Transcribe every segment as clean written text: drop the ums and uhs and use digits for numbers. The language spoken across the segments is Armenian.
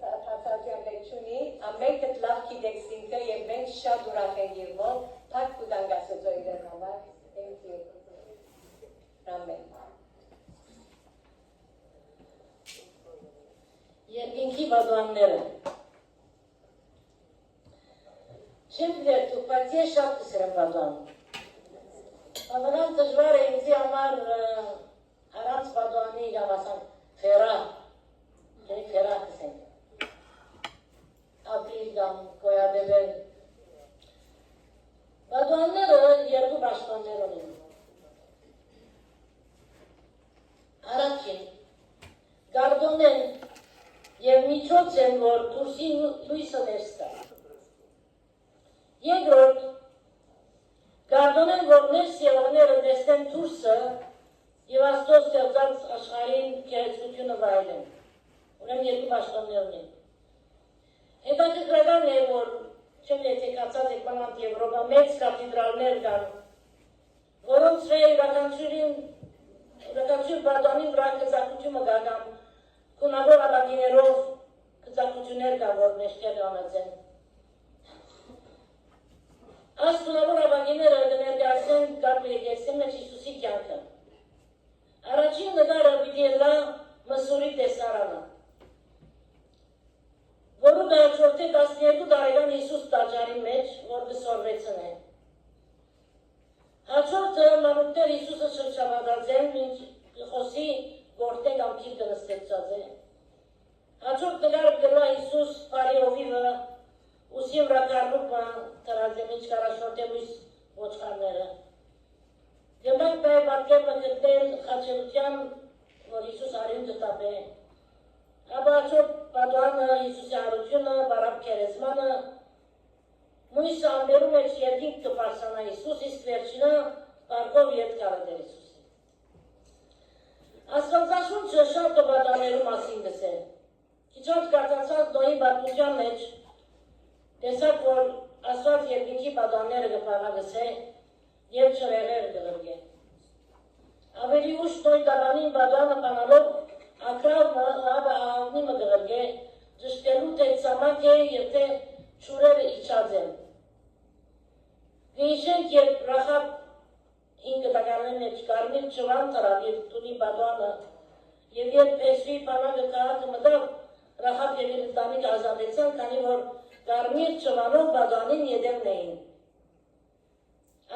Թացաջանեցունի, ամենքը լավ գիտեցինքը եւ մենք շատ ուրախ ենք եղել, փակ կուտանգասոծոյի համար, thank you. Amen. Երկինքի բադուանները Չեմ վերթու, բայց ես շատ կսրեմ բադուան Բադուանան դժվար է ինձի համար առանց բադուանի իրավասան ֆերա Կերի ֆերա կսենք Ապրիլ կամ կոյադևել Բադուանները երկու բաշխաններ ունեն Առաջին Գարդոն են Եվ միջոց են, որ դուրսի լույսը ներստա։ Երկրորդ, գարդոն են, որ ներս եղողները դեսնեն դուրսը և աստծո ստեղծած աշխարհին գեղեցկությունը վայելեն։ Ուրեմն երկու բաշխաններն են։ Հետաքրքրական է, որ չեմ եթե կացած եք բանանք Եվրոպա մեծ կաթեդրալներ կան, որոնց յուրաքանչյուր բադանին վրա կզակությունը կա կամ Կունավոր աբագիներով կծակություններ կա, որ մեջտեղ անած են։ Այս կունավոր աբագիները կներկայացնեն կապ եկեցին մեջ Հիսուսի կյանքը։ Առաջին նկարը պիտի լա Մսուրի տեսարանը, որը կհաջորդե 12 տարեկան Հիսուս տաճարի մեջ, որ կսորվեցն է։ Հաջորդը մանուկներ Հիսուսը շրջապատած են, մինչ խոսի Որտեղ ամքիր կնստեցած է։ Հաջորդ նկարը կլա Հիսուս բարի հովիվը, ուսի վրա կարմուկը տրած է մինչ կարաշորտե լույս ոչխարները։ Գմենք պայ բարկեպը գտնել խաչելության, որ Հիսուս արին դտապ է։ Ապա հաջորդ բադուանը Հիսուսի հարությունը, բարապ կերեզմանը, մույսը ամբերում էջ երկինք կպարսանա Հիսուս, իսկ վերջինը բարկով ետ կարդեր Հիսուս։ Աստվածաշունչը շատ բադաներու մասին գսել։ Քիչած կարծացած նոյի բադության մեջ տեսակ, որ Աստված երկինքի բադաները կպանա գսել և չրեղեր գլրգե։ Ավելի ուշ նոյ դաբանին բադանը պանալով ակրավը աղնիմը գլրգե, ճշտելու թե ծամակ է և թե չուրերը իչած են։ Գեիշենք երբ Ռախապ ինքը տականեն մեջ կարմիր չվան տրավ և տունի բադուանը և երբ Էսվի պանագը կաղաքը մտավ Ռախապ և իր ընտանիք ազատեցան, քանի որ կարմիր չվանով բադուանին ետևն էին։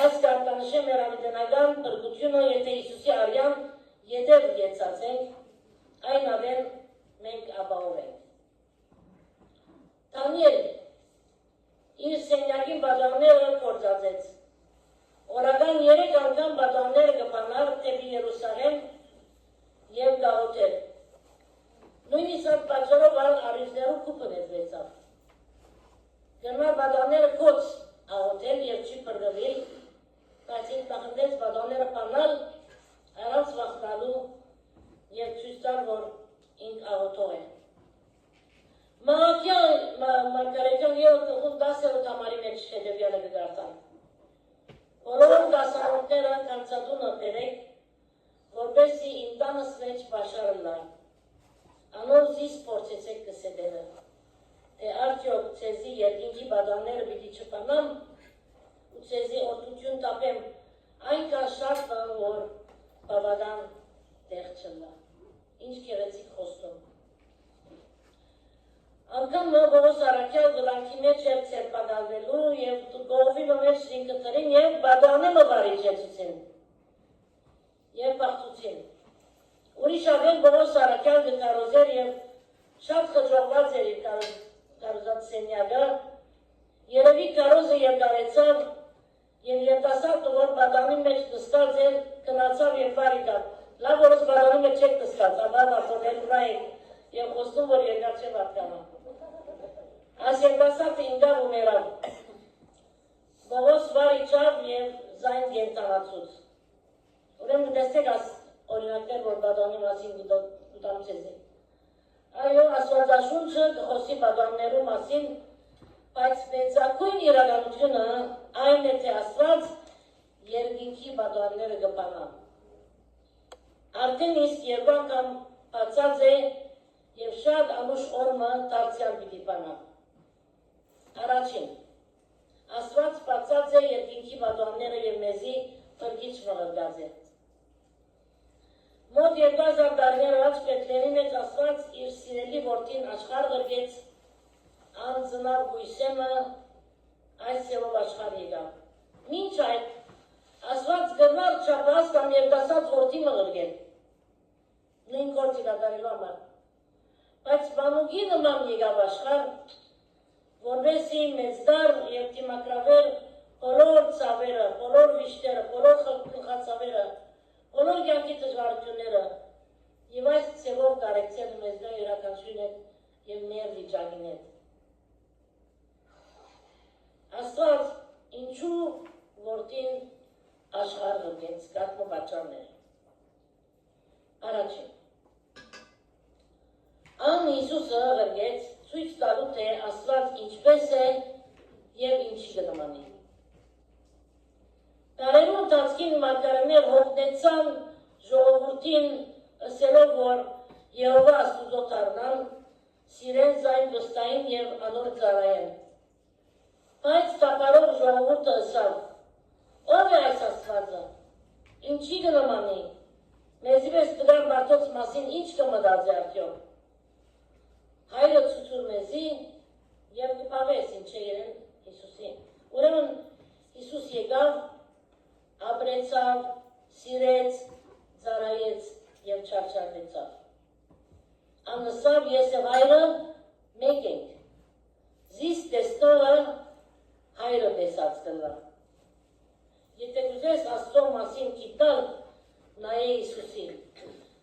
Այս կարգանշե մեր ամենական բրգությունը, եթե Հիսուսի արյան ետև եծացենք, այն ավեն մենք ապահով ենք։ Դանիել իր սենյակին բադուանները կործածեց։ Օրական 3 անգամ բադուանները կպանար դեպի Երուսաղեմ և գաղութեր։ Նույնիսկ այդ պատճառով առիթներու կուպը ներվեցավ։ Գնար բադուանները կոց աղոթել և չի պրգվել, բայց ինք նախնդեց բադուանները պանալ առանց վախնալու և ցույց տալ, որ ինք աղոթող է։ Մարգարեթյան 10-րդ համարի մեջ հետևյալը կգարտան։ Բոլոր դասարանները կանցադունը բերեք, որպեսի իմ տանս մեջ բաշարը լա։ Անոր զիս փորձեցեք կսեդերը, թե արդյոք ցեզի երկինքի բադանները պիտի չպանամ ու ցեզի օրդություն տապեմ այնքան շատ բան, որ բավական տեղ չլա։ Ինչ գեղեցիկ խոստում։ Անգամ Պողոս առաքյալ գլանքի մեջ էր ցերպակալվելու և գողովի մեջ ինքնտրին և բադանումը վարիջեցուցին և բաղթուցին։ Ուրիշ ավեն Պողոս առաքյալ գկարոզեր և շատ խջողված էր իր կարոզած սենյակը, երևի կարոզը երկարեցավ և երտասարդը, որ բադանի մեջ նստած էր, կնացավ և վարի դավ։ Լավ որս բադանի մեջ չեք նստած, ապար վախոնել վրա եք և խոստում, որ երկար չէ վատկանա։ Այս երտասարդը ինգավ ու մերավ։ Պողոս վար իջավ և զայն գենտանացուց։ Ուրեմն տեսեք այս օրինակներ, որ բադանի մասին գուտամ ցեզի։ Այո, Աստվածաշունչը կխոսի բադաններու մասին, բայց մեծագույն իրականությունը այն է, թե Աստված երկինքի բադանները կպանա։ Արդեն իսկ երկու անգամ բացած է եւ շատ անուշ օրմը դարձյալ պիտի բանա։ Առաջին, Աստված բացած է երկինքի բադուանները եւ մեզի փրկիչ մղրդած է։ Մոտ 2000 տարիներ առաջ Բեթլեհեմի մեջ Աստված իր սիրելի որդին աշխարհ ղրկեց, անձնավ գույսեմը այս ծևով աշխարհ եկավ։ Մինչ այդ Աստված գնալ չափած կամ երդասած որդի մղրկել։ Նույն գործի կատարելու համար։ Բայց բանուկի նման եկավ աշխարհ, որովհետեւ մեծ դար եւ դիմակրավեր բոլոր ցավերը, բոլոր վիշտերը, բոլոր խղճացավերը, բոլոր կյանքի դժվարությունները եւ այս ծևով կարեկցել մեզ դրա իրականություն հետ եւ մեր վիճակին հետ։ Աստված ինչու որդին աշխարհ ղրկեց կազմը պատճառներ։ Առաջին Ան Հիսուսը ղրկեց ցույց տալու թե Աստված ինչպես է եւ ինչի կնմանի։ Տարերու ընթացքին մարգարեներ հոգնեցան ժողովրդին ասելով, որ Եհովա Աստուծո դառնան, սիրեն զայն վստահին եւ անոր ծառայեն։ Բայց տապարող ժողովուրդը ասավ. ով է այս Աստվածը, ինչի կնմանի, մեզի պես տղան Բարդոց մասին ինչ կմտածի արդյոք։ Հայրը ցուցուր մեզի եւ կպավես ինչ է երեն Հիսուսին։ Ուրեմն Հիսուս եկավ, ապրեցավ, սիրեց, ծառայեց եւ չարչարվեցավ։ Անսավ ես եւ հայրը մեկ ենք։ Զիս տեսնողը հայրը տեսած կլա։ Եթե ուզես Աստծո մասին գիտալ, նայե Հիսուսին,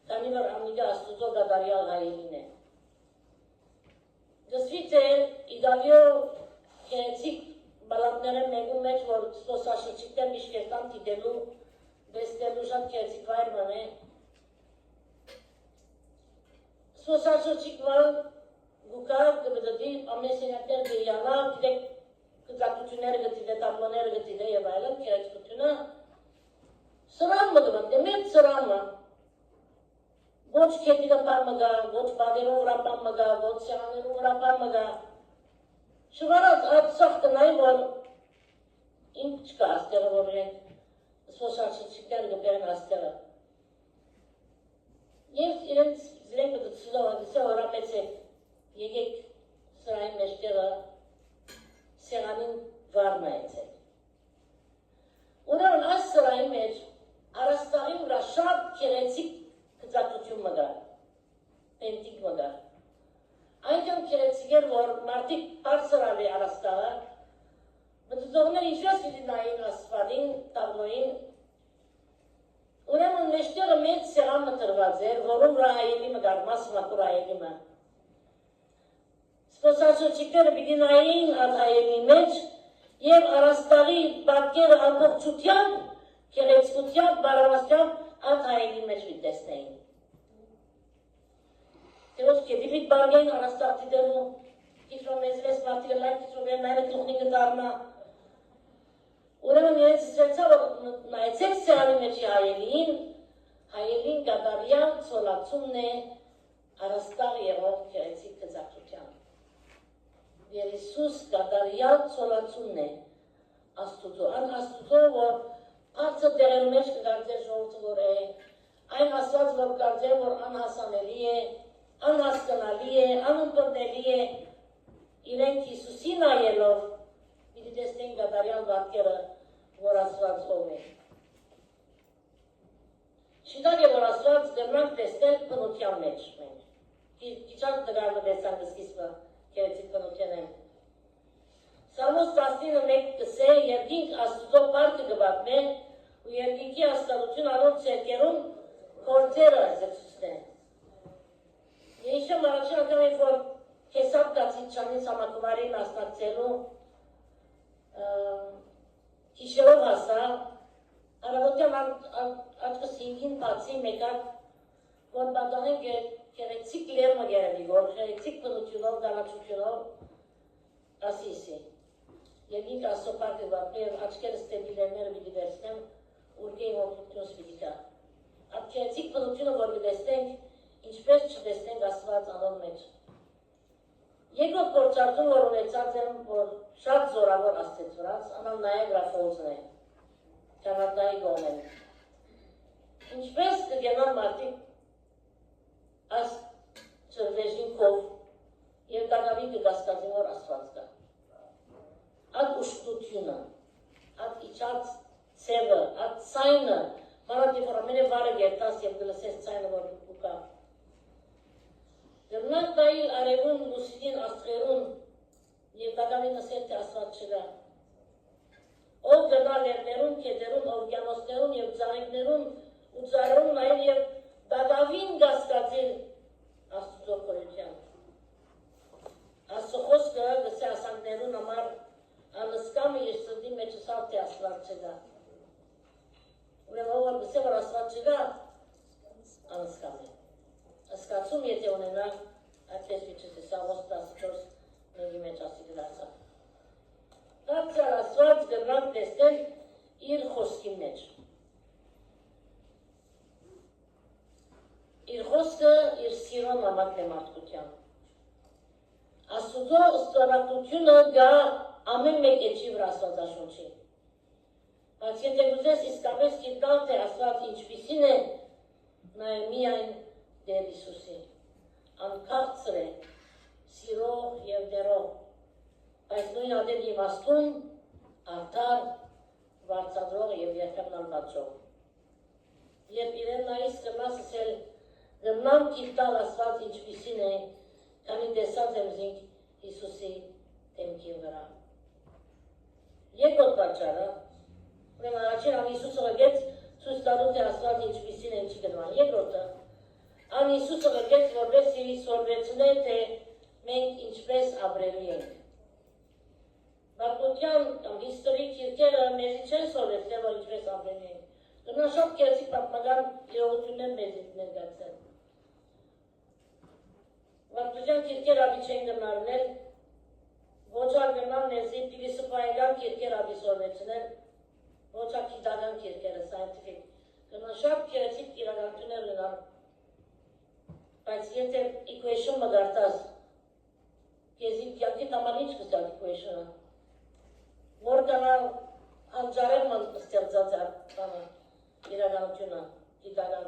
քանի որ ամիգա Աստուծո գադարյալ հայրին է։ Գսվից է իդավյո կենեցիկ բալատները մեկու մեջ, որ ստոսաշրջիկներ միշկերտան տիտելու, բեստելու շատ կենեցիկ վայրման է։ Ստոսաշրջիկվան գուկավ կբդդի ամեսենյակներ գեյանա, դիրեք կծակությունները գտիդե, տամլոները գտիդե և այլն, կերեցկությունը սրամը գվան, դե մեր սրամը ոչ կետիրը պար մգա, ոչ բադերով վրապան մգա, ոչ սեղաներով վրապան մգա շվարած այդ սաղ տնայի, որ ինչ կա աստեղը, որ ենք սոսաշրջիկներ գպերն աստեղը և իրենց զրենք բդցլով, դիսը հորապեցեք, եկեք սրայի մեջտեղը սեղանին վարն այցել։ Ուրեմն այս սրայի մեջ առաստաղի վրա շատ կերեցիկ կծակություն մգար, պենտիկ մգար։ Այնքան կերեցիկ էր, որ մարդիկ պարսրավ է առաստաղը, բդուծողներ ինչպես պիտի նային ասվադին, տավլոյին, ուրեմն մեջտեղը մեծ սեղան մտրված էր, որում վրա հայելի մգար, մաս մակուր հայելիմը։ Ստոսաշրջիկները պիտի նային այդ հայելի մեջ և առաստաղի բատկերը ամբողջությամբ, կեղեցկությամբ, բարավաստությամբ այդ հայելի մեջ պիտի տեսնեին։ Տերոս կետի պիտի բարգեն առաստաղ տիտելու, կիտրո մեզվես մարդիկը լայք, կիտրո վերնայնը կլուխնի կտարնա։ Ուրեմն իրենց սվեցա, որ նայեցեք սեղանի մեջի հայելին գադարյալ ծոլացումն է առաստաղ եղող կեղեցիկ կծակցության։ Եվ Հիսուս գադարյալ ծոլացումն է Աստուծո, այն Աստուծո, որ բարձր տեղերի մեջ կգարձեր ժողովուրդը, որ է, այն Աստված, որ կգարձեր, որ անհասանելի է, անհասկանալի է, անըմբռնելի է, իրենք Հիսուսի նայելով, պիտի տեսնենք գադարյալ վատկերը, որ Աստված ով է։ Շիտակ է, որ Աստված գրնանք տեսնել բնության մեջ մենք։ Կիչակ դրավը տեսանք սկիզբը, կերեցիկ բնության են։ Սամոս 19:1 կսե, երկինք Աստուծո պարտը գվատմե, ու երկինքի աստալություն անոր ցերկերում գործերը զեցուցնեն։ Եիշեմ առաջին անգամ է, որ կեսապ կացիչանից համակումարի մասնակցելու կիշերով հասա, առավոտյան աչկս 5-ին բացի մեկակ, որ բադանեն կերեցիկ լերմը գերելի, որ կերեցիկ բնությունով, գանաչությունով ասիսի։ Երկինք Աստծո պարտը վատմեր, աչկերս տեդիլերները պիտի վերցնեմ, ուրգեի հոգնությունս պիտի կա։ Այդ կերեցիկ բնությունը, որ գտեսնենք, ինչպես չտեսնենք Աստված անոր մեջ։ Երկրորդ փորձարկում, որ ունեցած եմ, որ շատ զորավոր Աստծո վրաց, անալ Նայագրա Ֆոլսն է, Կանադայի գոմեն։ Ինչպես կգենան մարդիկ այս ծրվեժինքով և դագավի կգասկածին, որ Աստված կա։ Այդ ուշտությունը, այդ իջած ծևը, այդ ցայնը, մանավանդ երբ որ ամենը վարը գերտաս և գլսես ցայնը, որ դու կա։ Գրնակ դայիլ արևուն, լուսինին, աստղերուն և դագավին ասել, թե Աստված չկա։ Ով գնա լեռներուն, կետերուն, օվկիանոսներուն և ծաղիկներուն ու ծառերուն նայել և դագավին գասկածել Աստծո քորության։ Աստծո խոսքը գսե ասանքներուն համար անսկամը իր սրտի մեջ ասավ, թե Աստված չկա։ Ուրեմն ով որ գսե, որ Աստված չկա, անսկամ է։ Ասկացում եթե ունենա, այդպես վիճս է, Սաղոս 14 մենգի մեջ ասի գլացավ։ Դարձյալ Աստված գրնանք տեսնել իր խոսքի մեջ։ Իր խոսքը իր սիրո նամակն է մարդկության։ Աստուծո ստորակությունը գա ամեն մեկ էջի վրա Աստվածաշունչի։ Բայց եթե գուզես իսկապես գիտալ, թե Աստված ինչպիսին է, նա է միայն Տեր Հիսուսի, անքաղցր է, սիրող և դերող, բայց նույն ադել իմաստուն, արդար, վարձատրող և երբեմն պատժող։ Երբ իրեն նայիս կնաս ասել, գնամ գիտալ Աստված ինչպիսին է, քանի տեսած եմ զինք Հիսուսի դեմքի վրա։ Երկրորդ պատճառը, ուրեմն առաջին ան Հիսուսը գեց ցույց տալու, թե Աստված ինչպիսին է, ինչի գնման։ Երկրորդը, ան Հիսուսը գեց որպեսզի սորվեցնե, թե մենք ինչպես ապրելու ենք։ Բարձության կամ հիստորիկ քիրքերը մեզի չեն սորվեցնել, որ ինչպես ապրելու ենք։ Գնա շատ կերսի պատմական իրողություններ մեզի ներկայացել։ Բարձության քիրքեր ապի չեն գնարնել, ոչ արգնան մեզի փիլիսոփայական քիրքեր ապի սորվեցնել, ոչ ակիդական քիրքերը, scientific։ Գնա շատ կերսի իրականություններ գնար։ Բայց եթե equation-ը գարտաս, կեզի կյակիտ համար ինչ կստակ equation-ը, որ կանալ անջարել ման ստեղծած իրականությունը, գիտական։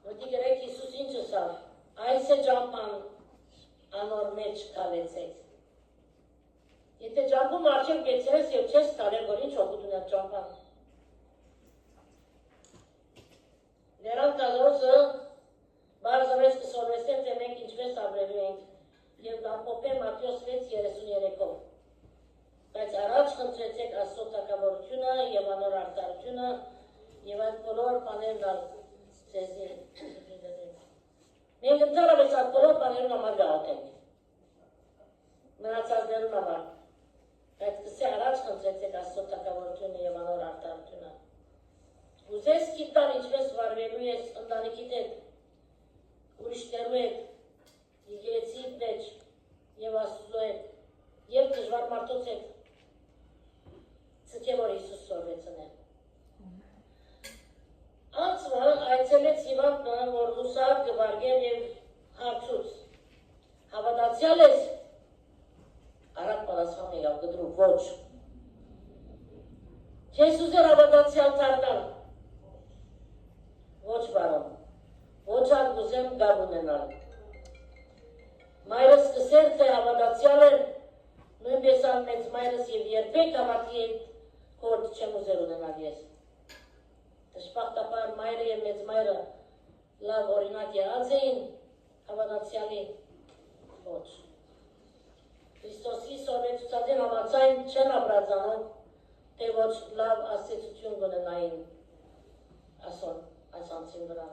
Ոտի գրեք Հիսուս ինչ ասավ, այս է ճամպան անոր մեջ կալեցեք։ Եթե ճամպում արջև գեցրես և չես կալել, որ ինչ օգուտ ունեք ճամպան։ Նրանք կազորսը բարձրես կսորվեսեն, թե մենք ինչպես ապրելու ենք և կամպոպեն Մատյոս 6:33-ով։ Բայց առաջ խնդրեցեք Աստծո թագավորությունը և անոր արդարությունը և այդ բոլոր բաներն ալ ձեզի։ Մենք ընդհանրապես այդ բոլոր բաներն համար գաղթենք։ Մնացածներուն համար։ Բայց կսե առաջ խնդրեցեք Աստծո թագավորությունը և անոր արդարությունը։ Ուզես գիտալ ինչպես վարվելու ես ընտանիքիդ հետ, ուրիշներու հետ, եկեղեցիի մեջ և Աստծո հետ, և դժվար մարդոց հետ, ցկե որ Հիսուս սորվեցն է։ Անցվա այցելեց հիվանդը, որ հուսահատ գվարգել և հարցուց։ Հավատացյալ ես, արագ պատասխան եղավ գդրու ոչ։ Չես ուզեր հավատացյալ դառնալ։ Ոչ բարոն, ոչ ալ ուզեմ գավ ունենալ։ Մայրս կսեր, թե հավատացյալ էր, նույնպես ալ մեծ մայրս և երբեք հավատի հետ կորդ չեմ ուզեր ունենալ ես։ Դժբախտաբար մայրը և մեծ մայրը լավ օրինակ եղած էին, հավատացյալի ոչ։ Քրիստոսի սորվեցուցածին համացայն չեն ապրածանով, թե ոչ լավ աստեցություն կունենային ասոն այս անցին վրա։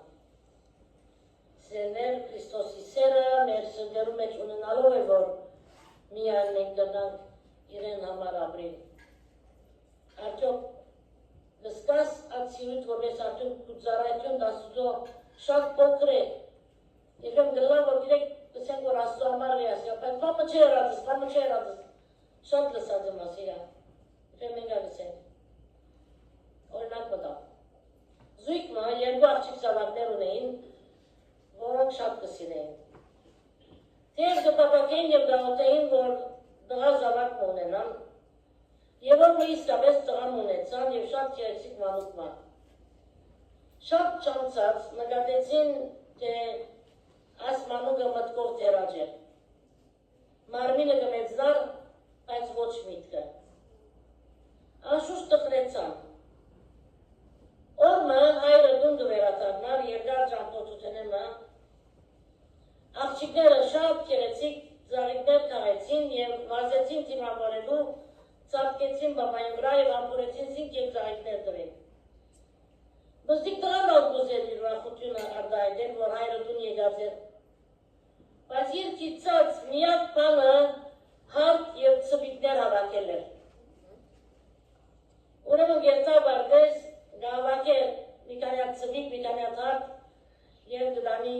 Սերներ Քրիստոսի սերը մեր սրտերու մեջ ունենալով է, որ միայն մենք գնանք իրեն համար ապրել։ Արդյոք լսկաս այդ սիրույթ, որպես արդյոք կուծարայություն Աստծո շատ փոքր է։ Երբեմն գլավ, որ գիրեք կսենք, որ Աստծո համար է ասի, բայց պապը չէ երածս, պապը չէ երածս։ Շատ լսած եմ ասիրա։ Երբեմն մենք գսենք։ Օրինակ մտավ։ զույգը երկու աղջիկ զավակներ ունեին, որոնք շատ կսիրեին։ Թեև կպապակեին և գաղութեին, որ դղա զավակ ունենան, և որ իսկապես տղան ունեցան և շատ գեղեցիկ մանուկ։ Շատ չանցած նկատեցին, թե այս մանուկը մտքով թերաջ է։ Մարմինը կմեծնար, բայց ոչ միտքը։ Անշուշտ տխրեցան։ Օրը հայրը դուն կվերադառնար երկար ճամփորդությունենը, աղջիկները շատ գեղեցիկ ծաղիկներ քաղեցին և վազեցին դիմավորելու, ծածկեցին բաբային վրա և ամփորեցին զինք և ծաղիկներ տվին։ Բզդիկ տղան ալ կուզեր իր ուրախությունը արտահայտել, որ հայրը դուն եկած էր։ Բայց իր կիծած միակ բանը հարթ և ծպիկներ հավաքել էր։ Ուրեմն գերտավ արդես գավակեր մի քանի հատ ծպիկ, մի քանի հատ հարթ և գտանի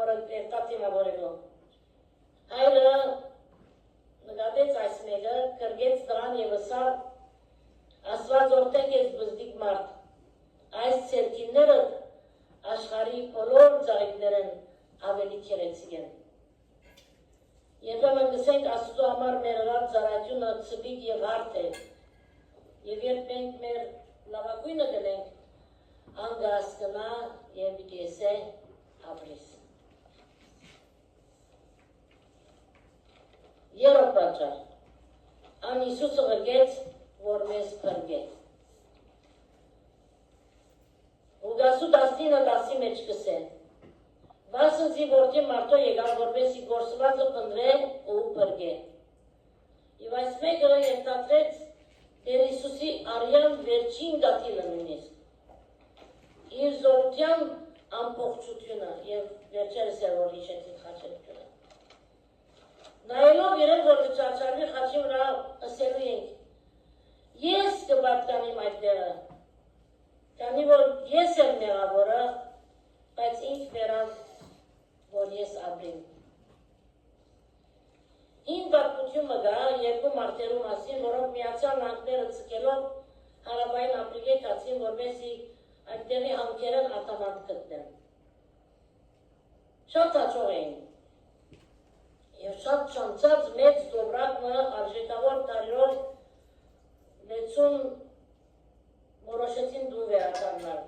օրը երտա դիմավորելու։ Հայրը նկատեց այս մեկը, կրգեց տղան և ըսավ, Աստված օրհնեք ես բզդիկ մարդ, այս ցերկինները աշխարհի բոլոր ծաղիկներն ավելի գեղեցիկ են։ Երբեմն գսենք Աստծո համար մեր ծառայությունը ծպիկ և հարթ է, և երբ մենք մեր լավագույնը գնենք, անգասկնա և պիտի եսե ապրիս։ Երրորդ պատճառ, ան Հիսուսը ղրկեց, որ մեզ փրկեց։ Ուգասու 19:10 մեջ կսե, վասնզի որդի մարդո եկավ, որպեսզի գործվածը փնտրե ու փրկե։ Եվ այս մեկը երթադրեց Տեր Հիսուսի արյան վերջին գաթիլը նույնիսկ, իր զորության ամբողջությունը և վերջերս էր, որ հիշեցին խաչելությունը։ Նայելով իրեն, որ կճարճարվի խաչի վրա, ըսելու ենք, ես կպատկանիմ այդ տեղը, քանի որ ես եմ մեղավորը, բայց ինձ բերավ, որ ես ապրիմ։ Հին պատմությունը կա երկու մարդերու մասին, որոնք Միացյալ Նահանգները ցկելով Հարավային Աֆրիկայի կացին, որպեսզի այդտեղի հանքերն ատամատ գտնեն։ Շատ հաջող էին և շատ չանցած մեծ դոբրակը արժեքավոր տարրով 60 որոշեցին դուն վերադառնալ։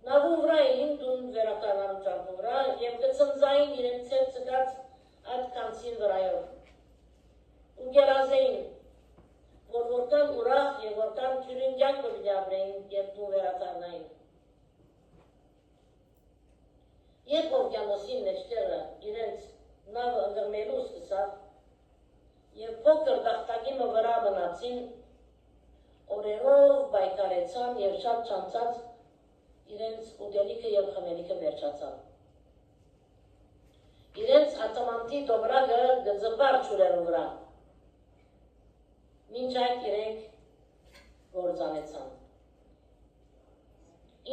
Նավուն վրա էին դուն վերադառնալու ճամփու վրա և կծնծային իրենց ցեր ցկած այդ կանցին վրայով ու գերազեին, որ որքան ուրախ և որքան թյուրինգյակ պիտի ապրեին, երբ դու վերադառնային։ Երբ օվկիանոսի մեջտեղը իրենց նավը ընկրմելու սկսավ և փոքր տախտակի վրա մնացին, օրերով բայկարեցան և շատ չանցած իրենց ուտելիքը և խմելիքը վերջացավ։ Իրենց ատամանտի դոբրակը գծպար ջուրերու վրա, մինչ այդ իրենք գործանեցան։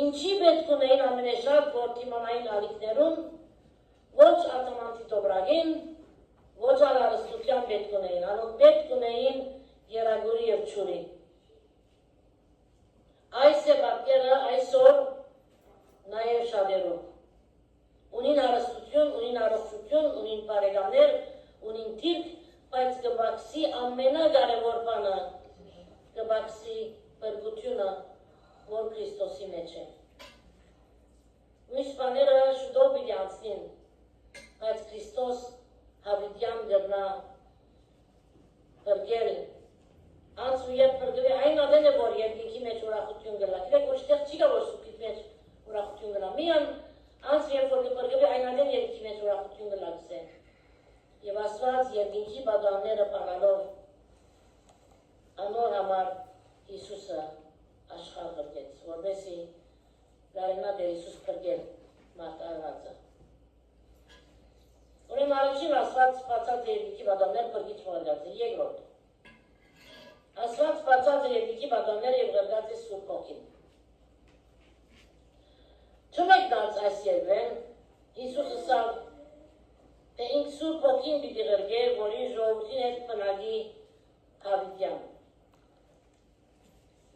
Ինչի պետք ունեին ամենաշատ, որ դիմանային ալիքներուն, ոչ ատամանտի դոբրակին, ոչ արարստության պետք ունեին, անոնք պետք ունեին երագուրի և ջուրի։ Այս է պատկերը այսօր նաև շատերու։ Ունին հարստություն, ունին առողջություն, ունին բարեկամներ, ունին թիրք, բայց կբաքսի ամենակարևոր բանը, կբաքսի փրկությունը, որ Քրիստոսի մեջ է։ Մյուս բաները շուտով պիտի անցնին, բայց Քրիստոս հավիտյան գրնա փրկել։ Անց ու երբ փրկվի այն ադեն է, որ երկինքի մեջ ուրախություն գլա։ Գիտեք, ոչ տեղ չի գա, որ սուպիտ մեջ ուրախություն գլա։ Միան անց երբ որ կփրկվի այն ադեն երկինքի մեջ ուրախություն գլա գսե։ Եվ Աստված երկինքի բադանները պանալով անոր համար Հիսուսը աշխարհ ղրկեց, որպեսզի գարենա Տեր Հիսուս փրկել մարդարածը։ Ուրեմն առաջին Աստված բացած երկինքի բադաններ փրկիչ մոռացած է։ Երկրորդ Աստված բացած է երկինքի բադանները և ղրկած է Սուրբ Հոգին։ Չմեկնած այս երկրեն Հիսուս ըսավ, թե ինք Սուրբ Հոգին պիտի ղրկե, որ իր ժողովրդին հետ բնակի հավիտյան։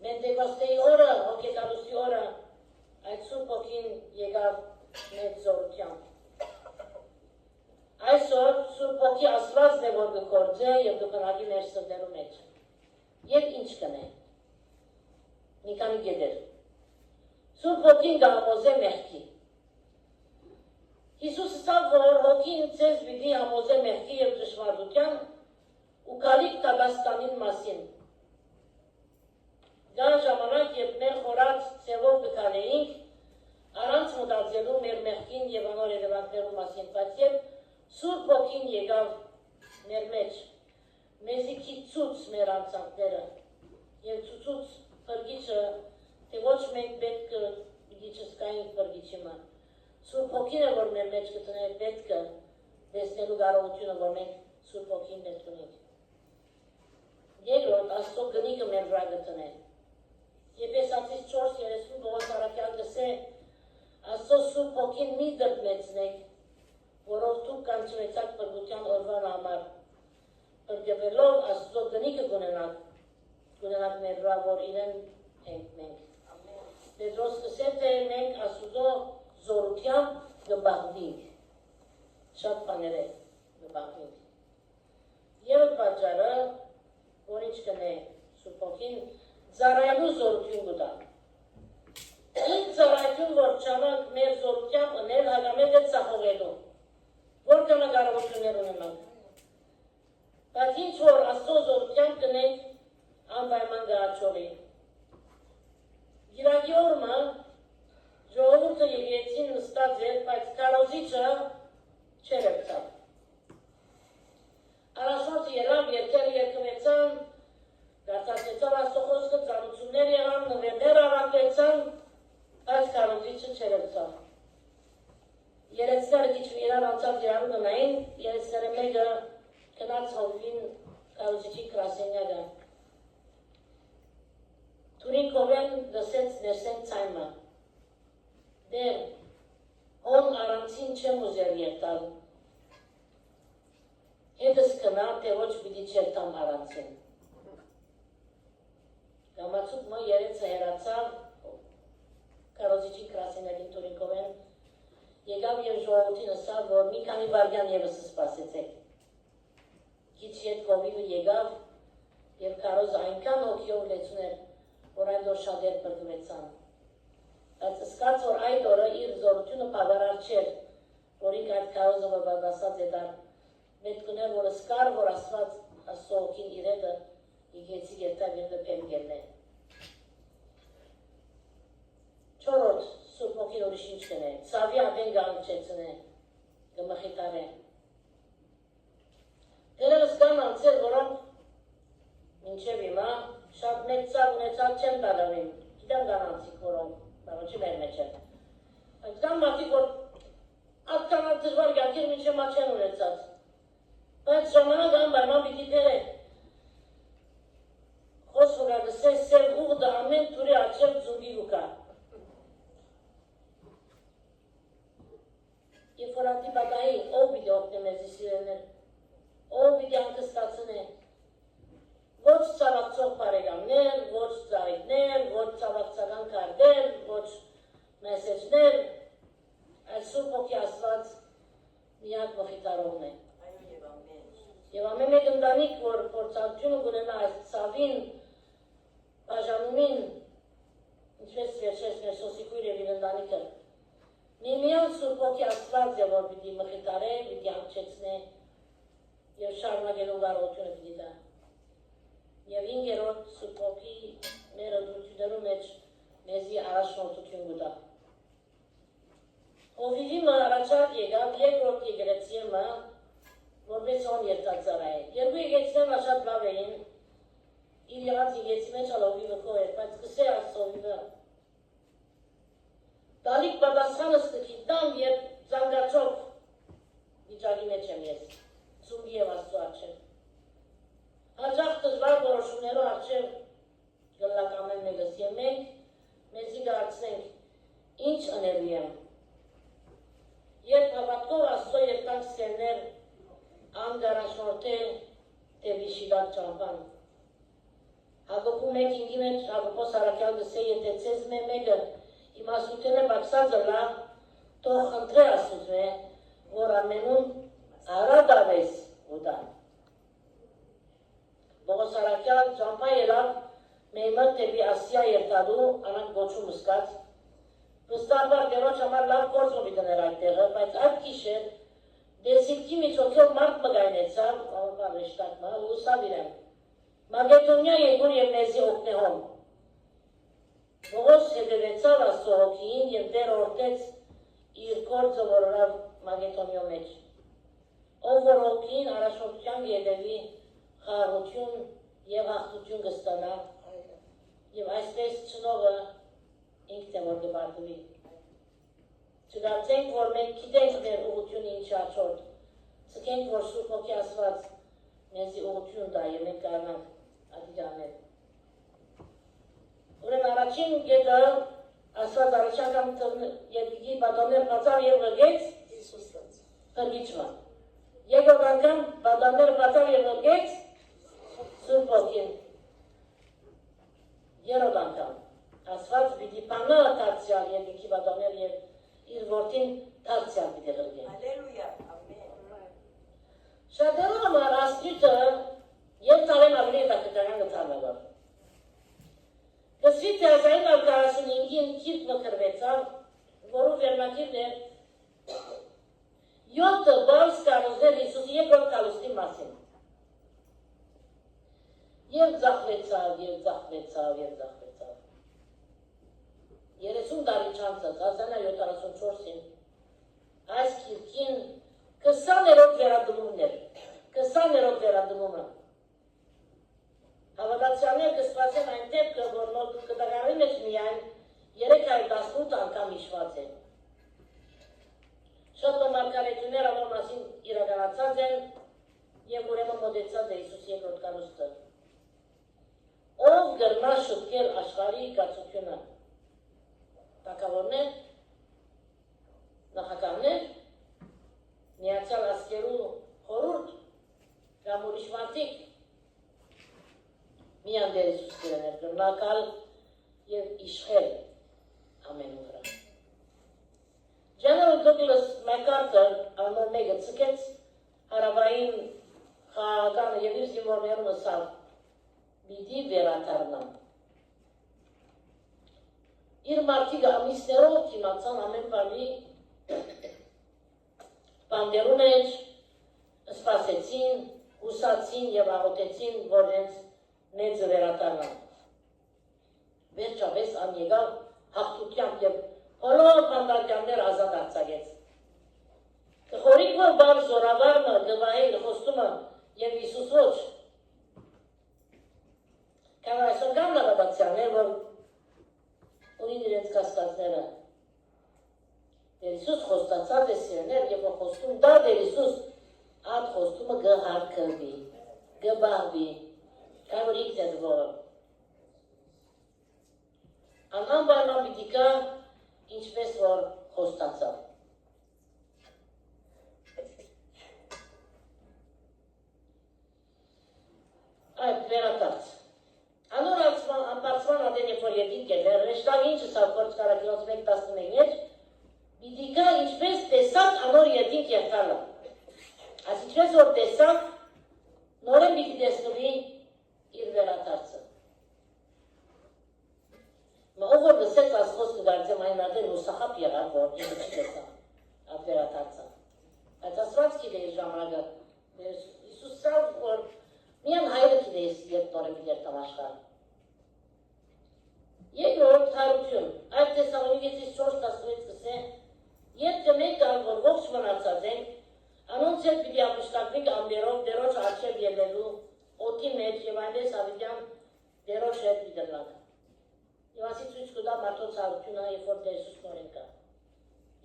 Մենտեգոստեի օրը, հոգեկալուսի օրը, այդ Սուրբ Հոգին եկավ մեծ զորությամբ։ Այսօր Սուրբ Հոգի Աստվածն է, որ կգործե եւ կգնահատի մեր սրտերու մեջ։ Եվ ինչ կնե։ Մի քանի գեդեր։ Սուրբ Հոգին կհամոզե մեղքի։ Հիսուսը ասավ, որ Հոգին ձեզ պիտի համոզե մեղքի եւ ճշմարտության ու գալիք Դաղաստանին մասին։ Դա ժամանակ, երբ մեր խորած ձևով կքանեինք, առանց մտածելու մեր մեղքին եւ անոր երևանքներու մասին, բայց երբ Սուրբ Հոգին եկավ մեր մեջ, մեզի քիծուց մեր անցանքները եւ ցուցուց փրկիչը, թե ոչ մենք պետք է պիտի չզգայինք փրկիչը։ Սուրբ Հոգին է, որ մեր մեջ կտնե պետք է տեսնելու կարողությունը, որ մենք Սուրբ Հոգին պետք ունենք։ Երկրորդ, Աստծո գնիկը մեր վրա կտնե։ Եփեսացիս 4:30 Պողոս առաքյալ գսե, Աստծո Սուրբ Հոգին մի դրդմեցնեք, որով դուք կանչվեցաք փրկության օրվան համար, փրկվելով Աստծո գնիկը կունենաք մեր վրա, որ իրեն ենք մենք։ Պետրոս գսե, թե մենք Աստծո զորությամբ կբաղվենք, շատ բաներ է կբաղվենք։ Երրորդ պատճառը, որ ինչ կնե Սուրբ Հոգին, ծառայելու զորություն կտա։ Ինչ ծառայություն, որ չանանք մեր զորությամբ ունել հագամետ է ծախողելու, որքան կարողություններ ունենանք։ Բայց ինչ որ Աստծո զորությամբ կնենք, անպայման կհաջողի։ Գիրակի օրը ժողովուրդը եկեցին նստած էր, բայց քարոզիչը չէր եկավ։ Առաջնորդը ելավ, երկերը երկվեցան, դարձածեցավ Աստծո խոսքը, ծանոթություններ եղան, նվերներ առակվեցան, բայց քարոզիչը չէր եկավ։ Երեցները քիչ իրար անցավ իրարու գնային, երեցները մեկը գնաց հովին քարոզիչի գրասենյակը։ Թուրինկովեն լսեց ներսեն ցայմը։ Դեր, հոն առանցին չեմ ուզեր երտալ, հետս կնա, թե ոչ պիտի չերտամ առանցին։ Գամացուկ մը երեցը հերացավ, քարոզիչի գրասենյակին Թուրինկովեն, եկավ եւ ժողովրդին ասավ, որ մի քանի վայրկյան եւս սպասեցեք։ Քիչ հետ կովիվը եկավ եւ քարոզը այնքան հոգիով լեցուներ, որ այն դոր շատեր բրդվեցան։ Բայց սկաց, որ այդ օրը իր զորությունը պավարար չէր, որ ինք այդ քարոզը բաբասած է դար, պետք ուներ, որ սկար, որ Աստված Աստծո Հոգին իր հետը եկեցի գերտավ իր դեպեն գերնե։ Չորրորդ, Սուրբ Հոգին ուրիշ ինչ կնե, ցավի ատեն գանչեցնե, կմխիտարե։ Դերևս կան անձեր, որոնք մինչև հիմա շատ մեծ ցավ ունեցած չեն դադարին, գիտեմ կան անձիկ, որոնք Բավաչի մեր մեջ է։ Այդ կան մարդիկ, որ ատկանալ դժվար գանքեր մինչև մա չեն ունեցած։ Բայց ժամանակ անպայման պիտի բերե։ Խոսվորա գսե սև ուղդը ամեն թուրի աչև ձուգի ուկա։ Եվ որ ատիպատայի, ով պիտի օգնե մեզի սիրելներ, ով պիտի անկստացնե։ Ոչ ծավակցող բարեկամներ, ոչ ծաղիկներ, ոչ ծավակցական կարտեր, ոչ մեսեջներ, այս Սուրբ Հոգի Աստված միակ մխիթարողն է։ Եվ ամեն մեկ ընտանիք, որ փորձառությունը կունենա այս ցավին, բաժանումին, ինչպես վերջերս մեր Սոսիկույր եւ իր ընտանիքը, միմյանց Սուրբ Հոգի Աստված է, որ պիտի մխիթարե, պիտի ամչեցնե եւ շարունակելու կարողությունը պիտի տա։ Եվ ինգերոտ Սուրբ Հոգի մեր ընտրություններու մեջ մեզի առաջնորդություն կտա։ Հովիվի մը առաջարկ եկավ, երկրորդ եկեղեցի մը, որպես հոն երթածառայ է։ Երկու եկեղեցիներն շատ լավ էին, իր եղած եկեղեցի մեջ ալ հովիվը քո էր, բայց կսե Աստծո հովիվը։ Դալիք պատասխանս կգիտամ, երբ զանգաչով վիճակի մեջ եմ ես, ծունգի եւ Աստծո առջև։ Հաճախ դժվար որոշումներով առջև գլլակամեն մեկս եւ մենք մեզի գարցնենք ինչ անելու եմ։ Երբ հավատքով Աստծո երբանք սերներ անգարաշնորթել թե վիշիլակ ճամպան։ Հակոբու 1:5-ի մեջ Հակոբոս Արաքյալ գսե եթե ցեզ մեկը իմաստությունը բացած լա թող խնդրե Աստծո որ ամենուն արադավես ուտա Բողոս Արաքյալ ճամփա ելավ մեյմը տեպի Ասիա երթալու անանք գոչում ըսկած վստահաբար դերոջ համար լավ գործ ովի դներ այդտեղը բայց այդ գիշեր դեսիլքի միջոցով մարդ մգայնեցավ ավարեշտակմա լուսավ իրեն Մագետոնյա եգուր և մեզի օգնեհոմ Բողոս հետևեցավ Աստծո հոգիին և դեր օրտեց իր գործը որորավ Մագետոնյո մեջ ով որ հոգին առաջորդության ետևի խաղաղություն և հաղթություն կստանա և այսպես ծնողը ինքն է որ կբարդվի չգարցենք որ մենք գիտենք մեր ուղղությունը ինչ աչորդ ցկենք որ Սուրբ Հոգի Աստված մեզի ուղղություն տա և մենք կարողանանք ադիրանել ուրեմն առաջին գետը Աստված առաջական երկի բադաններ բացավ և ղրգեց ղրգիչվա երկրորդ անգամ բադաններ բացավ և ղրգեց Սուրբ Հոգին երրորդ անգամ Աստված պիտի պանա դարձյալ երկի բադաններ և իր որդին դարձյալ պիտի ղրգեն Հալելույա, ամեն Շատերու համար Աստծո և տալեմ ավելի հետաքրքրական գտարնելով Գսվի Տեազային ալ 45-ին կիրք մկրվեցավ, որու վերմակիրն է 7 բարձ կարուզներ Հիսուսի երկրորդ կալուստի մասին։ Եվ ձախվեցավ, և ձախվեցավ, և ձախվեցավ։ 30 տարի չանցած, 1974-ին, այս կիրքին 20-երորդ վերադմումներ, 20-երորդ վերադմումը։ Հավատացյալներ կսպասեն այն դեպքը, որ նոր կտակարի մեջ միայն 318 անգամ հիշված են։ Շատ մարգարեություններ անոր մասին իրականացած են և ուրեմն մոտեցած է Հիսուս երկրորդ կալուստը։ Ով գրնա շտկել աշխարհի կացությունը։ Տակավորներ, նախագահներ, միացյալ ազգերու խորհուրդ, կամ ուրիշ մարդիկ միան դեր Հիսուս կրներ, գրնակալ և իշխել ամենու վրա։ General Douglas MacArthur անոր մեկը ցկեց հարավային խաղաղականը և իր զինվորներուն ըսավ պիտի վերադառնամ։ Իր մարդիկը ամիսներով իմացան ամեն բանի բանդերու մեջ սպասեցին, հուսացին և աղոթեցին, որ հենց մեծը վերադառնան։ Վերջապես ան եկավ հաղթությամբ և բոլոր բանդարկյաններ ազատ արձակեց։ Կխորիկ որ բար զորավարը գվահել խոստումը և Հիսուս ոչ։ Կամ այսօր կան հավատացյալներ, որ ունին իրենց կասկածները։ Դեր Հիսուս խոստացած է սիրներ և որ խոստում դա դեր Հիսուս այդ խոստումը գհարկվի, գբահվի, կամ որ ինքն է դվորը։ Անհան բարման պիտի կա ինչպես որ խոստացավ։ Այդ վերադարձ։ Անոր անպարծման ադեն երբ որ երկինք է վերնեշտակ ինչը սավ գործ կարակիրոց 1.11 մեջ պիտի կա ինչպես տեսակ անոր երկինք երթալը։ Այս ինչպես որ տեսակ նորեն պիտի տեսնվի իր վերադարձը։ Ով որ լսեց այս խոսքը դարձեմ այն ադեն ուսախապ եղավ, որ ինքը չի տեսավ այդ վերադարձը։ Բայց Աստված գիտե իր ժամանակը։ Հիսուս սավ որ միան հայրը գիտե երբ նորեն պիտի երթամ աշխարհ։ Երկրորդ հարություն, այդ Թեսաղոնիկեցիս 4:16 կսե, երբ կմենք կան, որ ողջ մնացած ենք, անոնց հետ պիտի ապշտակվենք ամբերով դերոջ արջև ելնելու օդի մեջ և այնպես ավիդյան դերոջ հետ պիտենանք։ Եվ ասի ցույց կտա մարդոց հարությունը, երբ որ Տեր Հիսուս նորեն կա։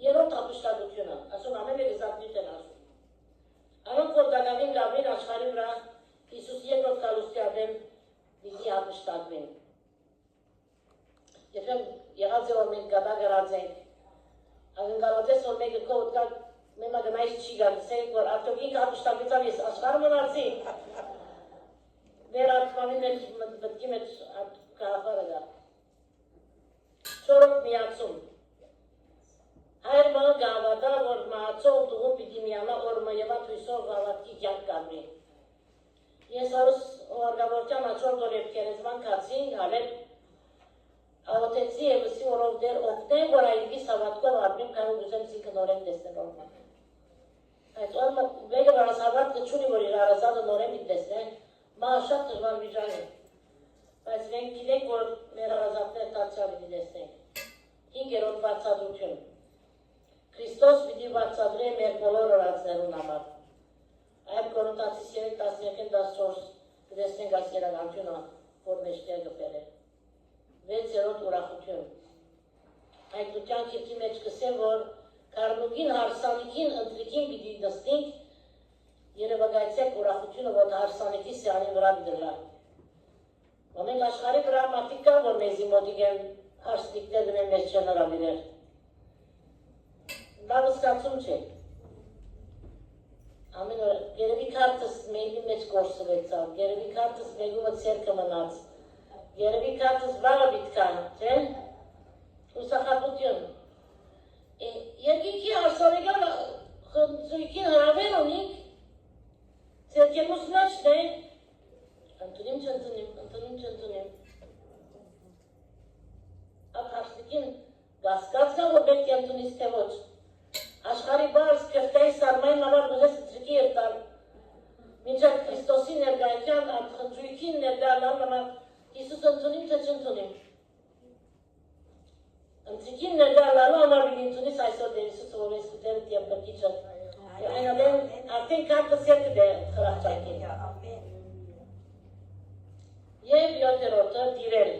Երրորդ ապշտակությունը, ասում ամեն մեկը զատնիտ են ասում։ Անոնք որ դակավին գավին աշխարհի վրա Հիսուս երկրորդ կալուստի ադեմ պիտի ապշտակվեն։ Երբեմն եղած է որ մենք գադա գրած ենք, անգալոտես որ մեկը կողդ կա, մեմա գնայից չի գալսենք, որ արդյոք ինք ապշտակվեցավ ես աշխարհը մնացի։ մեր ատմանի մեջ մտքի մեջ գաղափարը դա։ Չորոք միացում։ Հայր մը գավադա, որ մահացող դուղում պիտի միանա օրմը եվատ հույսով վավատքի կյանք կաբրի։ Ես հարուս օրգավորության աչոր դորև կերեզման կացին, հալել աղոտեցի և վսի օրով դեր օգնեն, որ այդվիս հավատքով ապրիմ կարող ուզեմ սինքը նորեն տեսնել օրմը։ Այդ օրմը վեգը վարաս հավատքը չունի, որ իր արազադը նորեն պիտ տեսնեն, մահ շատ դժվար վիճան է։ Բայց մենք գիտենք, որ մեր արազատներ տացյալ պիտի տեսնենք։ 5-րդ բացատրություն։ Քրիստոս պիտի բացատրե մեր բոլոր օրացներուն համար։ Այդ Կորինթացիս 3:13-14 կտեսնենք այս երևանությունը, որ մեջտեղ գբեր է։ 6-րդ ուրախություն։ Այդ ուտյան քիրքի մեջ կսեմ, որ Կարնուկին հարսանիքին ընտրիքին պիտի դստինք երևակայցեք ուրախությունը, որ հարսանիքի սյանի վրա բիդրլա։ Մենք աշխարի վրա մարդիկ կան, որ մեզի մոտիկ են հարսնիկներ դնեն մեզ չեն հրավիրել։ Լավ զգացում չէ։ Ամեն օր երևի քարտս մեկի մեջ կորսվեցավ, երևի քարտս մեկումը ցերկը մնաց, երևի քարտս վաղը բիտկան, չէ՞։ Ուսախապություն։ Երկինքի հարսանեկան խնդրույքին հրավեր ունենք, ցերկեմուս մեջն է, ընդունիմ չընդունիմ։ Ակ հարսնիկին գասկած կա, որ պետք է ընդունիս թե ոչ։ Աշխարի բարս կրտայի սարմային համար գուզես ընտրիքի երտար, մինչև Քրիստոսի ներգայության խնդրույքին ներգայալան համար Իսուս ընդունիմ թե չընդունիմ։ Ընտրիքին ներգայալալու համար բին ընդունիս այսօր դեր Իսուսը, որ ես կուտերը տիեմ բրկիչը։ Այնադեն արդեն կարտս երկը դե խրախճակին։ Եվ 7-րդը դիրել։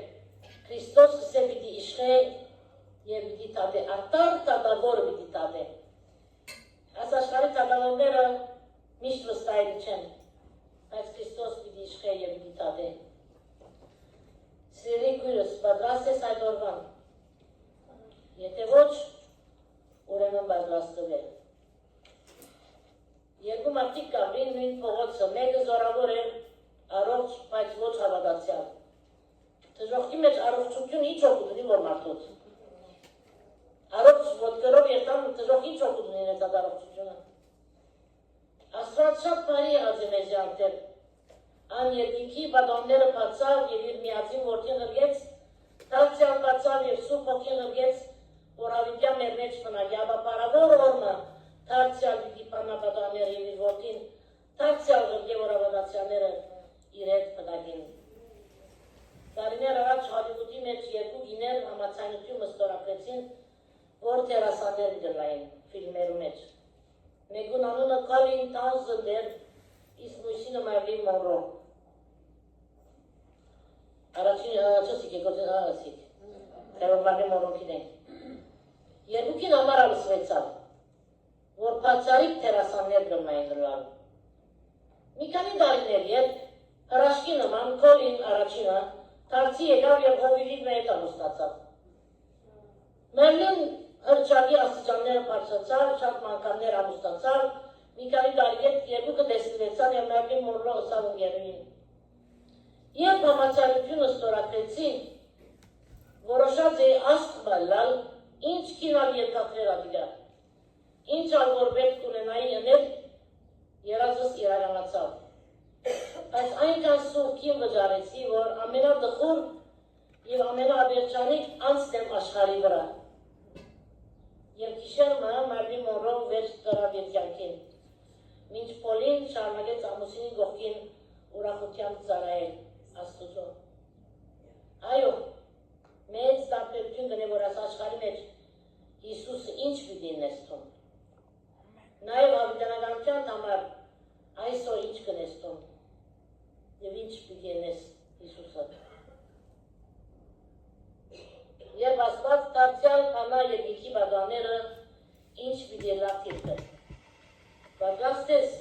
Քրիստոս կսե պիտի իշխե և պիտի տադե, արտար տադավորը պիտի տադե։ Այս աշխարի տադավորները միշտ վստահելի չեն, բայց Քրիստոս պիտի իշխե և պիտի տադե։ Սիրելի քույրս, պատրաստ ես այդ օրվան։ Եթե ոչ, ուրեմն պատրաստվել։ Երկու մարդիկ կապրին նույն փողոցը, մեկը զորավոր էր, առողջ, բայց ոչ հավատացյալ։ Դժոխքի մեջ առողջություն ինչ օգուտ ունի որ մարդոց։ Առողջ ոտքերով երթան դժոխք ինչ օգուտ ունի այդ առողջությունը։ Աստված շատ բարի եղած է մեզ յանքեր։ Ան երկինքի բադոնները բացավ և իր միածին որդին ըրգեց, դարձյալ բացավ և սուրբ ոգին ըրգեց, որ հավիտյան մեր մեջ մնա, յաբապարավոր օրմը, դարձյալ պիտի պանապատանները և իր որդին, դարձյալ ղրգե որ հավատացյալները իր հետ պտագին։ Տարիներ առաջ Հոլիվուդի մեջ երկու գիներ համացանություն մստորակրեցին, որ տերասաներ դրային ֆիլմերու մեջ։ Մեկուն անունը Կոլին Տաունզենդ էր, իսկ մյուսինը Մայրլին Մոնրո։ Առաջին չսիկ եկոտին ասիկ, որ Մայրլին Մոնրոն գիտենք։ Երկուքին համար ալսվեցավ, որ բացարիք տերասաներ դրնային դրան։ Մի քանի տարիներ ետ հրաշքի նման Կոլին առաջինը դարձի եկավ և հովիվի մեկ ամուսնացավ։ Մերլին հրճակի աստիճանները բարձրացավ, շատ մանկաններ ամուսնացավ, մի քանի տարի հետ երկուքը դեսնվեցան և Մերլին Մոնրո ըսավ ընկերուին։ Երբ համացանությունը ստորագրեցին, որոշած է աստղ լալ, ինչ կինալ երկաթրեր ադիգա, ինչ ալ որ պետք ունենայի ենել, երազս իրարանացավ։ Բայց այնքան սուրքին վճարեցի, որ ամենադխուր և ամենաաբերջանիկ անցնեմ աշխարի վրա։ Եվ գիշերմը Մայրլին Մոնրոն վեճ դրավ իր կյանքին, մինչ Պոլին շարունակեց ամուսինի կողքին ուրախությամբ ծառայել Աստծո։ Այո, մեծ տարբերություն կնե, որ այս աշխարհի մեջ Հիսուսը ինչ պիտի նեստում։ Նաև հավիտյանականության համար այսօր ինչ կնեստում և ինչ պիտի նես Հիսուսը։ Եվ Աստված դարձյալ քանա երկինքի բաժանները ինչ պիտի լավ կերտել։ Պատրաստ ես